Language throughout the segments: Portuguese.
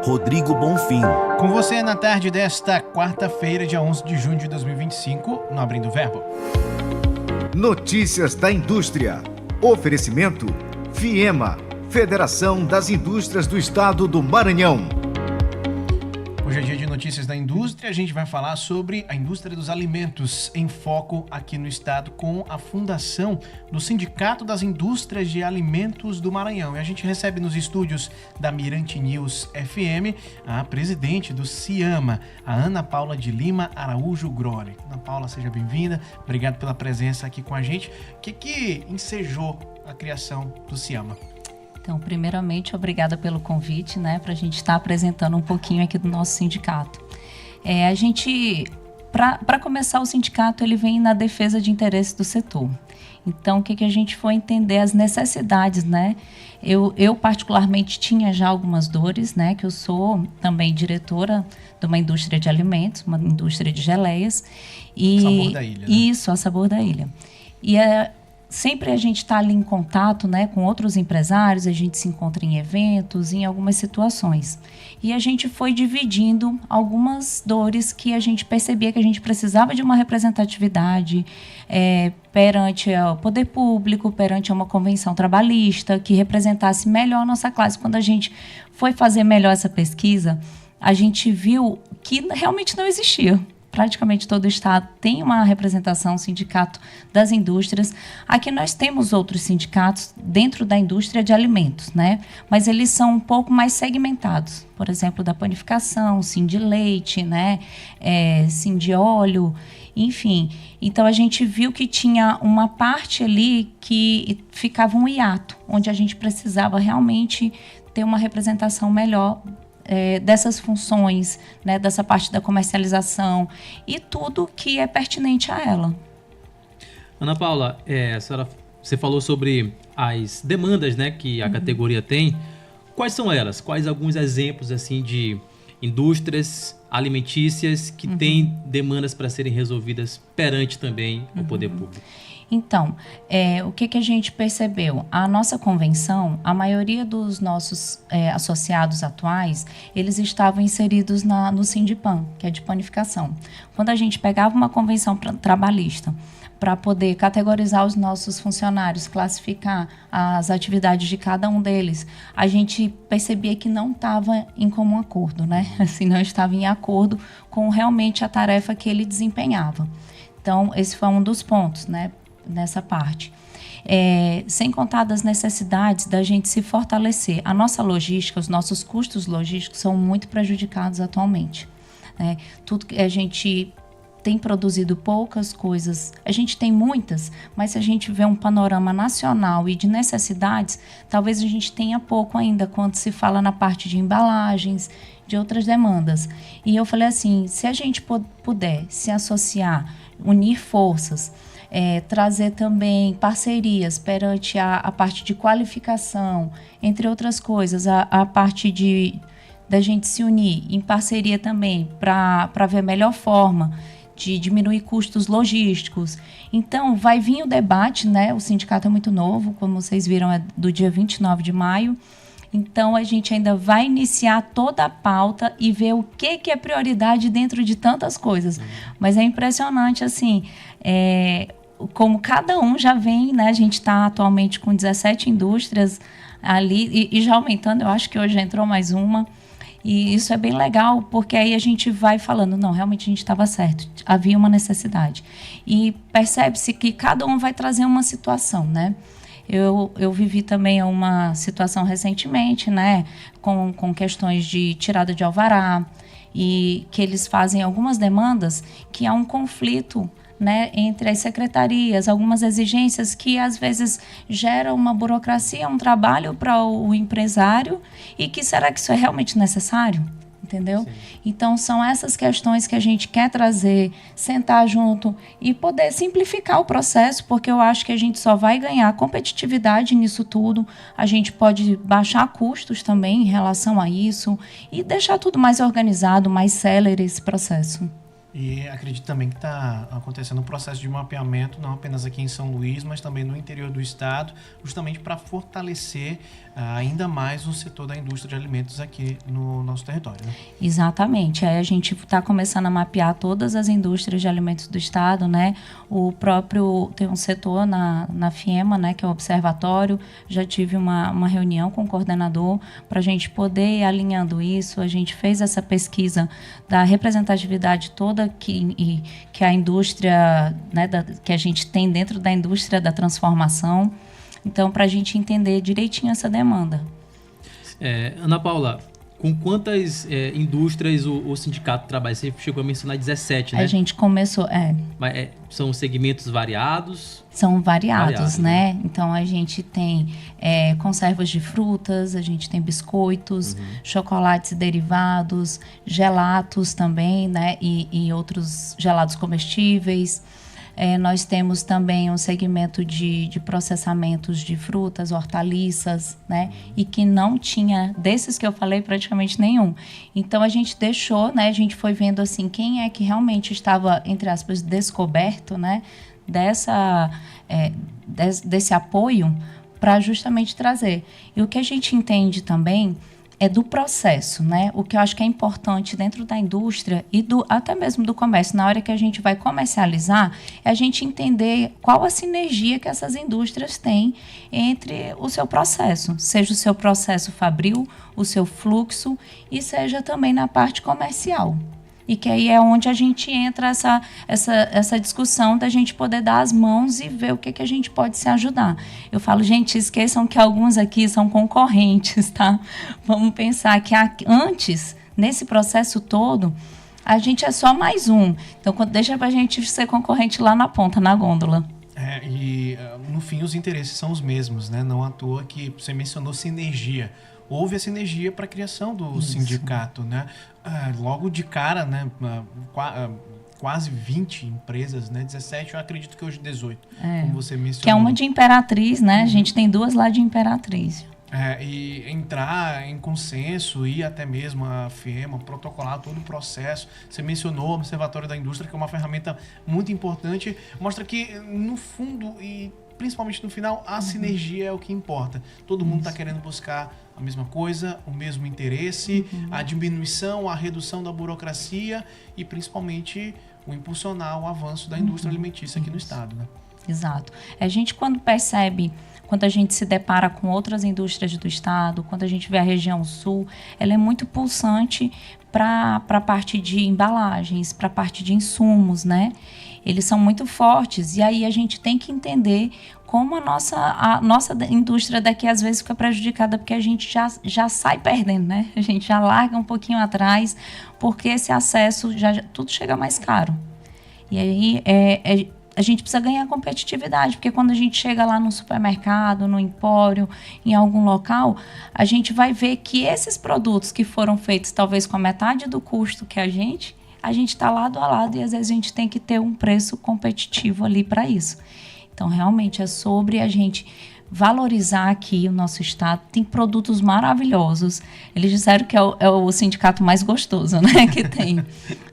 Rodrigo Bonfim. Com você na tarde desta quarta-feira, dia 11 de junho de 2025, no Abrindo Verbo. Notícias da Indústria. Oferecimento FIEMA, Federação das Indústrias do Estado do Maranhão. Hoje é dia de notícias da indústria. A gente vai falar sobre a indústria dos alimentos em foco aqui no estado com a fundação do Sindicato das Indústrias de Alimentos do Maranhão. E a gente recebe nos estúdios da Mirante News FM a presidente do CIAMA, a Ana Paula de Lima Araújo Groli. Ana Paula, seja bem-vinda. Obrigado pela presença aqui com a gente. O que ensejou a criação do CIAMA? Então, primeiramente, obrigada pelo convite, né, para a gente estar apresentando um pouquinho aqui do nosso sindicato. Para começar, o sindicato ele vem na defesa de interesses do setor. Então, o que a gente foi entender as necessidades, né? Eu particularmente tinha já algumas dores, né? Que eu sou também diretora de uma indústria de alimentos, uma indústria de geleias. E Sabor da Ilha, né? Isso, a Sabor da Ilha. E sempre a gente está ali em contato, né, com outros empresários, a gente se encontra em eventos, em algumas situações. E a gente foi dividindo algumas dores que a gente percebia que a gente precisava de uma representatividade perante o poder público, perante uma convenção trabalhista, que representasse melhor a nossa classe. Quando a gente foi fazer melhor essa pesquisa, a gente viu que realmente não existia. Praticamente todo o estado tem uma representação, sindicato das indústrias. Aqui nós temos outros sindicatos dentro da indústria de alimentos, né? Mas eles são um pouco mais segmentados. Por exemplo, da panificação, Sindileite, né? Sindióleo, enfim. Então, a gente viu que tinha uma parte ali que ficava um hiato, onde a gente precisava realmente ter uma representação melhor dessas funções, né, dessa parte da comercialização e tudo que é pertinente a ela. Ana Paula, você falou sobre as demandas, né, que a categoria tem. Quais são elas? Quais alguns exemplos assim de indústrias alimentícias que têm demandas para serem resolvidas perante também o poder público? Então, o que a gente percebeu? A nossa convenção, a maioria dos nossos associados atuais, eles estavam inseridos no Sindipan, que é de panificação. Quando a gente pegava uma convenção trabalhista para poder categorizar os nossos funcionários, classificar as atividades de cada um deles, a gente percebia que não estava em comum acordo, né? Assim, não estava em acordo com realmente a tarefa que ele desempenhava. Então, esse foi um dos pontos, né? Nessa parte. Sem contar das necessidades da gente se fortalecer. A nossa logística, os nossos custos logísticos são muito prejudicados atualmente. Tudo que a gente tem produzido poucas coisas, a gente tem muitas, mas se a gente vê um panorama nacional e de necessidades, talvez a gente tenha pouco ainda quando se fala na parte de embalagens, de outras demandas. E eu falei assim, se a gente puder se associar, unir forças, trazer também parcerias perante a parte de qualificação, entre outras coisas, a parte da gente se unir em parceria também para ver a melhor forma de diminuir custos logísticos. Então, vai vir o debate, né? O sindicato é muito novo, como vocês viram, é do dia 29 de maio. Então, a gente ainda vai iniciar toda a pauta e ver o que é prioridade dentro de tantas coisas. Mas é impressionante, assim, como cada um já vem, né? A gente está atualmente com 17 indústrias ali e já aumentando, eu acho que hoje entrou mais uma. E isso é bem legal, porque aí a gente vai falando, não, realmente a gente estava certo, havia uma necessidade. E percebe-se que cada um vai trazer uma situação, né? Eu vivi também uma situação recentemente, né, com questões de tirada de alvará, e que eles fazem algumas demandas que há um conflito, né, entre as secretarias, algumas exigências que às vezes geram uma burocracia, um trabalho para o empresário, e que será que isso é realmente necessário? Entendeu? Sim. Então, são essas questões que a gente quer trazer, sentar junto e poder simplificar o processo, porque eu acho que a gente só vai ganhar competitividade nisso tudo, a gente pode baixar custos também em relação a isso e deixar tudo mais organizado, mais célere esse processo. E acredito também que está acontecendo um processo de mapeamento, não apenas aqui em São Luís, mas também no interior do estado, justamente para fortalecer ainda mais o setor da indústria de alimentos aqui no nosso território, né? Exatamente. Aí a gente está começando a mapear todas as indústrias de alimentos do estado, né? O próprio, tem um setor na FIEMA, né, que é o observatório. Já tive uma reunião com o coordenador para a gente poder ir alinhando isso. A gente fez essa pesquisa da representatividade toda que a indústria, né, que a gente tem dentro da indústria da transformação. Então, para a gente entender direitinho essa demanda. Ana Paula, com quantas indústrias o sindicato trabalha? Você chegou a mencionar 17, né? A gente começou... Mas são segmentos variados? São variados, né? Então, a gente tem conservas de frutas, a gente tem biscoitos, chocolates e derivados, gelatos também, né? E outros gelados comestíveis. Nós temos também um segmento de processamentos de frutas, hortaliças, né? E que não tinha, desses que eu falei, praticamente nenhum. Então, a gente deixou, né? A gente foi vendo, assim, quem é que realmente estava, entre aspas, descoberto, né? Desse apoio para justamente trazer. E o que a gente entende também é do processo, né? O que eu acho que é importante dentro da indústria e até mesmo do comércio, na hora que a gente vai comercializar, é a gente entender qual a sinergia que essas indústrias têm entre o seu processo, seja o seu processo fabril, o seu fluxo e seja também na parte comercial. E que aí é onde a gente entra essa discussão da gente poder dar as mãos e ver o que a gente pode se ajudar. Eu falo, gente, esqueçam que alguns aqui são concorrentes, tá? Vamos pensar que antes, nesse processo todo, a gente é só mais um. Então, deixa pra gente ser concorrente lá na ponta, na gôndola. E no fim os interesses são os mesmos, né? Não à toa que você mencionou sinergia. Houve a sinergia para a criação do sindicato, né? Logo de cara, né? Quase 20 empresas, né? 17, eu acredito que hoje 18, como você mencionou. Que é uma de Imperatriz, né? A gente tem 2 lá de Imperatriz. E entrar em consenso e até mesmo a FIEMA protocolar todo o processo. Você mencionou o Observatório da Indústria, que é uma ferramenta muito importante. Mostra que, no fundo e principalmente no final, a sinergia é o que importa. Todo mundo está querendo buscar a mesma coisa, o mesmo interesse, a diminuição, a redução da burocracia e principalmente o impulsionar o avanço da indústria alimentícia aqui no estado, né? Exato. A gente, quando percebe, quando a gente se depara com outras indústrias do estado, quando a gente vê a região sul, ela é muito pulsante para a parte de embalagens, para a parte de insumos, né? Eles são muito fortes e aí a gente tem que entender como a nossa indústria daqui às vezes fica prejudicada porque a gente já sai perdendo, né? A gente já larga um pouquinho atrás porque esse acesso, tudo chega mais caro. E aí a gente precisa ganhar competitividade, porque quando a gente chega lá no supermercado, no empório, em algum local, a gente vai ver que esses produtos que foram feitos talvez com a metade do custo que a gente está lado a lado e às vezes a gente tem que ter um preço competitivo ali para isso. Então, realmente, é sobre a gente valorizar aqui o nosso estado. Tem produtos maravilhosos. Eles disseram que é o sindicato mais gostoso, né, que tem.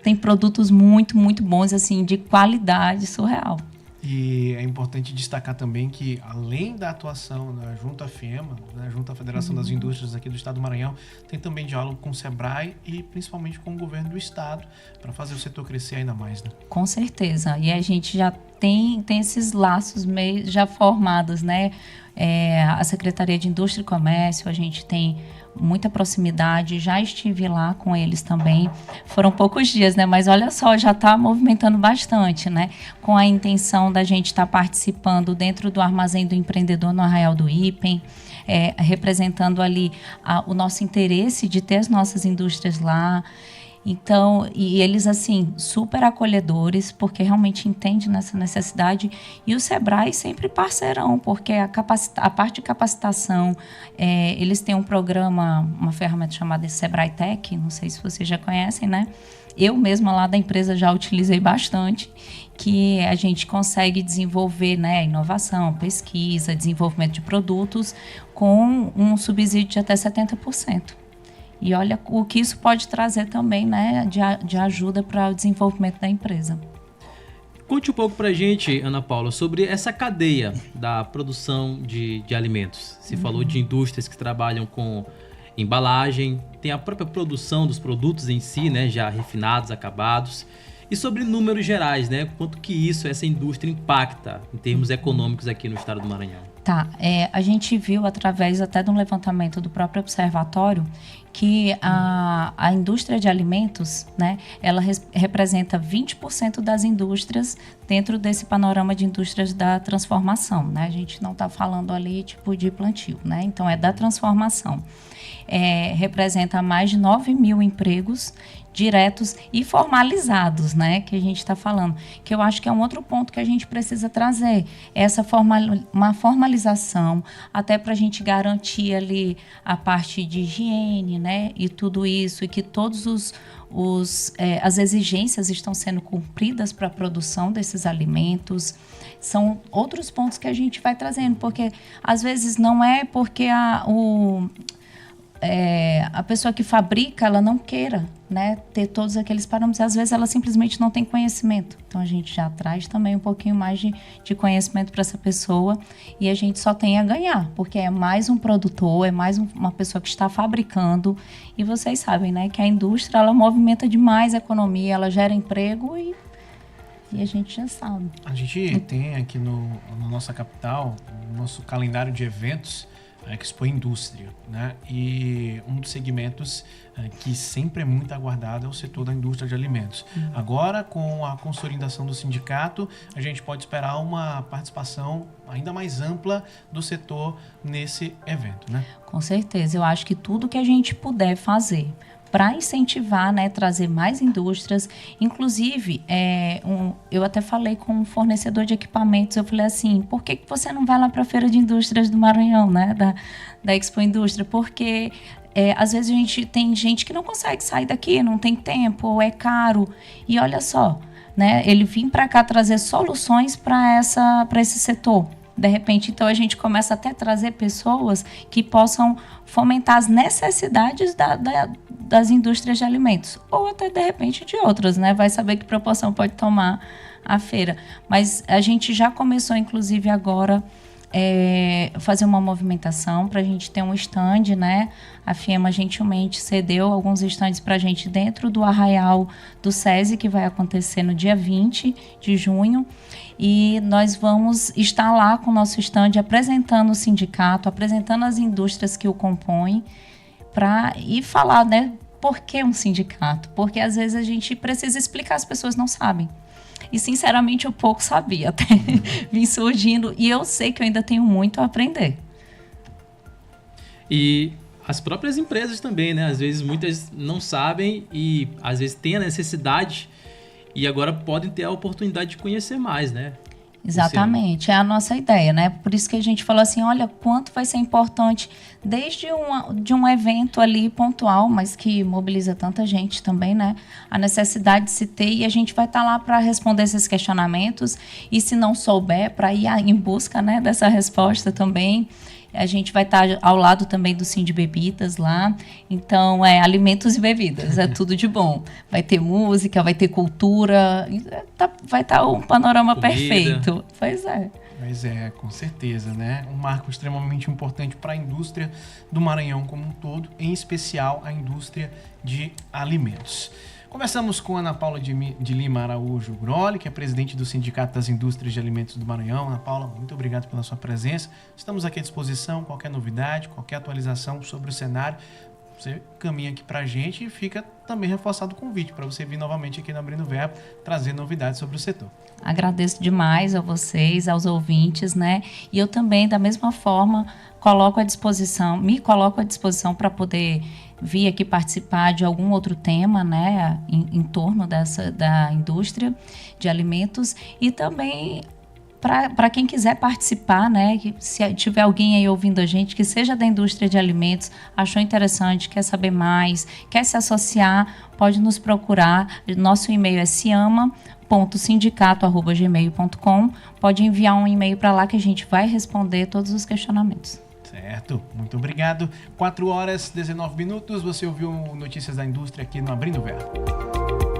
Tem produtos muito, muito bons, assim, de qualidade surreal. E é importante destacar também que, além da atuação junto à FIEMA, né, junto à Federação das Indústrias aqui do Estado do Maranhão, tem também diálogo com o SEBRAE e principalmente com o governo do estado para fazer o setor crescer ainda mais, né? Com certeza. E a gente já tem esses laços meio já formados, né? A Secretaria de Indústria e Comércio, a gente tem muita proximidade, já estive lá com eles também, foram poucos dias, né, mas olha só, já está movimentando bastante, né, com a intenção da gente estar participando dentro do Armazém do Empreendedor no Arraial do Ipem, representando ali o nosso interesse de ter as nossas indústrias lá. Então, e eles, assim, super acolhedores, porque realmente entendem nessa necessidade. E o SEBRAE sempre parceirão, porque a parte de capacitação, eles têm um programa, uma ferramenta chamada SEBRAE Tech, não sei se vocês já conhecem, né? Eu mesma lá da empresa já utilizei bastante, que a gente consegue desenvolver, né, inovação, pesquisa, desenvolvimento de produtos com um subsídio de até 70%. E olha o que isso pode trazer também, né, de ajuda para o desenvolvimento da empresa. Conte um pouco pra gente, Ana Paula, sobre essa cadeia da produção de alimentos. Você falou de indústrias que trabalham com embalagem, tem a própria produção dos produtos em si, né, já refinados, acabados. E sobre números gerais, né, quanto que essa indústria impacta em termos econômicos aqui no estado do Maranhão? Tá, a gente viu através até de um levantamento do próprio observatório que a indústria de alimentos, né, ela representa 20% das indústrias dentro desse panorama de indústrias da transformação, né? A gente não está falando ali tipo de plantio, né? Então é da transformação. Representa mais de 9 mil empregos diretos e formalizados, né, que a gente está falando, que eu acho que é um outro ponto que a gente precisa trazer, uma formalização, até para a gente garantir ali a parte de higiene, né, e tudo isso, e que todos as exigências estão sendo cumpridas para a produção desses alimentos. São outros pontos que a gente vai trazendo, porque às vezes não é porque a pessoa que fabrica, ela não queira, né, ter todos aqueles parâmetros. Às vezes ela simplesmente não tem conhecimento. Então a gente já traz também um pouquinho mais de conhecimento para essa pessoa e a gente só tem a ganhar, porque é mais um produtor, é mais uma pessoa que está fabricando. E vocês sabem, né, que a indústria, ela movimenta demais a economia, ela gera emprego e a gente já sabe. A gente tem aqui na nossa capital, no nosso calendário de eventos, a Expo Indústria, né? E um dos segmentos que sempre é muito aguardado é o setor da indústria de alimentos. Agora, com a consolidação do sindicato, a gente pode esperar uma participação ainda mais ampla do setor nesse evento, né? Com certeza. Eu acho que tudo que a gente puder fazer para incentivar, né, trazer mais indústrias. Inclusive, eu até falei com um fornecedor de equipamentos, eu falei assim, por que você não vai lá para a Feira de Indústrias do Maranhão, né, da Expo Indústria? Porque às vezes tem gente que não consegue sair daqui, não tem tempo, ou é caro. E olha só, né, ele vem para cá trazer soluções para esse setor. De repente, então, a gente começa até a trazer pessoas que possam fomentar as necessidades das indústrias de alimentos. Ou até, de repente, de outras, né? Vai saber que proporção pode tomar a feira. Mas a gente já começou, inclusive, agora, fazer uma movimentação para a gente ter um stand, né? A FIEMA gentilmente cedeu alguns stands para a gente dentro do Arraial do SESI, que vai acontecer no dia 20 de junho. E nós vamos estar lá com o nosso stand apresentando o sindicato, apresentando as indústrias que o compõem, e falar, né, por que um sindicato? Porque às vezes a gente precisa explicar, as pessoas não sabem. E sinceramente eu pouco sabia, até vim surgindo, e eu sei que eu ainda tenho muito a aprender. E as próprias empresas também, né? Às vezes muitas não sabem e às vezes têm a necessidade e agora podem ter a oportunidade de conhecer mais, né? Exatamente, é a nossa ideia, né? Por isso que a gente falou assim, olha, quanto vai ser importante, desde de um evento ali pontual, mas que mobiliza tanta gente também, né? A necessidade de se ter, e a gente vai estar lá para responder esses questionamentos, e se não souber, para ir em busca, né, dessa resposta também. A gente vai estar ao lado também do Sind Bebidas lá. Então, alimentos e bebidas, é tudo de bom. Vai ter música, vai ter cultura, vai estar um panorama comida. Perfeito. Pois é. Pois é, com certeza, né? Um marco extremamente importante para a indústria do Maranhão como um todo, em especial a indústria de alimentos. Conversamos com Ana Paula de Lima Araújo Grolli, que é presidente do Sindicato das Indústrias de Alimentos do Maranhão. Ana Paula, muito obrigado pela sua presença. Estamos aqui à disposição, qualquer novidade, qualquer atualização sobre o cenário, você caminha aqui para a gente e fica também reforçado o convite para você vir novamente aqui no Abrindo Verbo, trazer novidades sobre o setor. Agradeço demais a vocês, aos ouvintes, né? E eu também, da mesma forma, me coloco à disposição para poder vir aqui participar de algum outro tema, né, em torno da indústria de alimentos, e também para quem quiser participar, né, que se tiver alguém aí ouvindo a gente que seja da indústria de alimentos, achou interessante, quer saber mais, quer se associar, pode nos procurar. Nosso e-mail é ciama.sindicato@gmail.com. Pode enviar um e-mail para lá que a gente vai responder todos os questionamentos. Certo, muito obrigado. 4 horas, 19 minutos, você ouviu Notícias da Indústria aqui no Abrindo o Verbo.